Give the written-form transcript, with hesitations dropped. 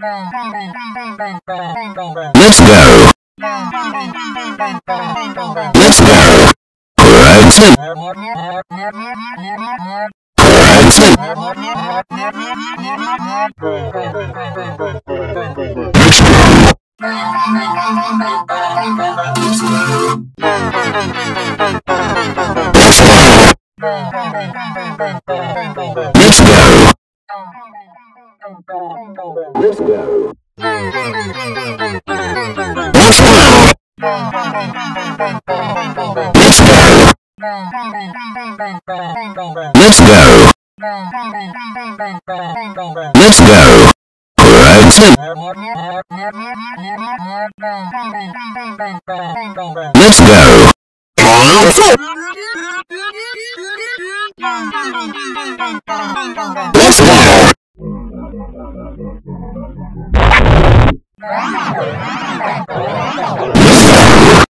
Let's go. Let's go. Horizon. Horizon. Let's go. Let's go. Let's go. Let's go. Let's go. Let's go. Let's go. Horizon. Let's go. Let's go. Let's go.